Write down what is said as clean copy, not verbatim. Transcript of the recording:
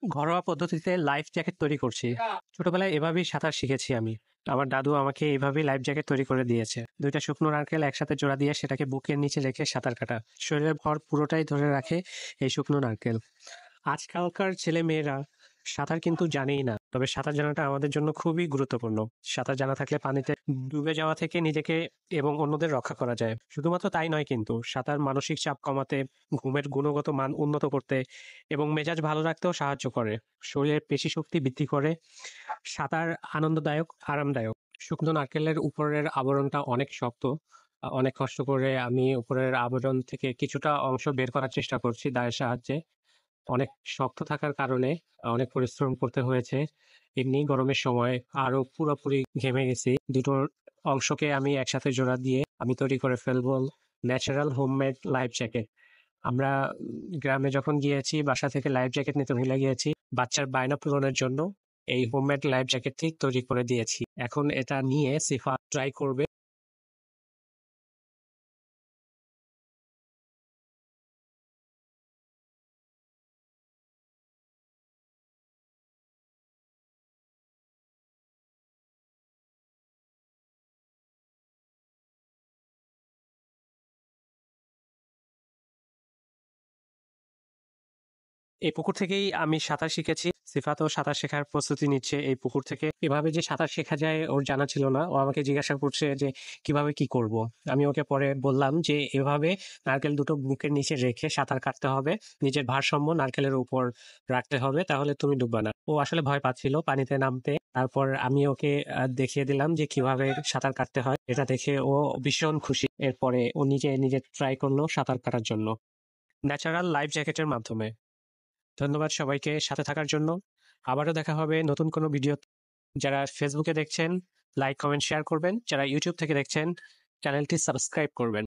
ঘরোয়া পদ্ধতিতে life jacket তৈরি করছি। ছোটবেলায় এভাবেই সাঁতার শিখেছি আমি। আমার দাদু আমাকে এইভাবেই লাইফ জ্যাকেট তৈরি করে দিয়েছে। ২টা শুকনো নারকেল একসাথে জোড়া দিয়ে সেটাকে বুকের নিচে রেখে সাঁতার কাটা। শরীরের ভর পুরোটাই ধরে রাখে এই শুকনো নারকেল। আজকালকার ছেলেমেয়েরা সাঁতার কিন্তু জানেই না। তবে সাঁতার জানাটা আমাদের জন্য খুবই গুরুত্বপূর্ণ। সাঁতার জানা থাকলে পানিতে ডুবে যাওয়া থেকে নিজেকে এবং অন্যদের রক্ষা করা যায়। শুধুমাত্র তাই নয় কিন্তু, সাঁতার মানসিক চাপ কমাতে, ঘুমের গুণগত মান উন্নত করতে এবং মেজাজ ভালো রাখতেও সাহায্য করে। শরীরের পেশি শক্তি বৃদ্ধি করে। সাঁতার আনন্দদায়ক, আরামদায়ক। শুকনো নারকেলের উপরের আবরণটা অনেক শক্ত। অনেক কষ্ট করে আমি উপরের আবরণ থেকে কিছুটা অংশ বের করার চেষ্টা করছি দায়ের সাহায্যে। অনেক শক্ত থাকার কারণে অনেক পরিশ্রম করতে হয়েছে। এমনি গরমের সময় আরো পুরোপুরি ঘেমে গেছি। দুটোর অংশকে আমি একসাথে জোড়া দিয়ে আমি তৈরি করে ফেলবো ন্যাচারাল হোমমেড লাইফ জ্যাকেট। আমরা গ্রামে যখন গিয়েছি বাসা থেকে লাইফ জ্যাকেট নিতে ভুলে গিয়েছি। বাচ্চার বায়না পূরণের জন্য এই হোমমেড লাইফ জ্যাকেটটি তৈরি করে দিয়েছি। এখন এটা নিয়ে সিফা ট্রাই করবে। এই পুকুর থেকেই আমি সাঁতার শিখেছি। সিফাতও সাঁতার শেখার প্রস্তুতি নিচ্ছে এই পুকুর থেকে। এভাবে যে সাঁতার শেখা যায় ওর জানা ছিল না। ও আমাকে জিজ্ঞাসা করছে যে কিভাবে কি করব। আমি ওকে পরে বললাম যে এভাবে নারকেল দুটো বুকের নিচে রেখে সাঁতার কাটতে হবে। নিজের ভারসাম্য নারকেলের উপর রাখতে হবে, তাহলে তুমি ডুববা না। ও আসলে ভয় পাচ্ছিল পানিতে নামতে। তারপর আমি ওকে দেখিয়ে দিলাম যে কিভাবে সাঁতার কাটতে হয়। এটা দেখে ও ভীষণ খুশি। এরপরে ও নিজে নিজে ট্রাই করলো সাঁতার কাটার জন্য ন্যাচারাল লাইফ জ্যাকেটের মাধ্যমে। ধন্যবাদ সবাইকে সাথে থাকার জন্য। আবারও দেখা হবে নতুন কোনো ভিডিও। যারা ফেসবুকে দেখছেন লাইক, কমেন্ট, শেয়ার করবেন। যারা ইউটিউব থেকে দেখছেন চ্যানেলটি সাবস্ক্রাইব করবেন।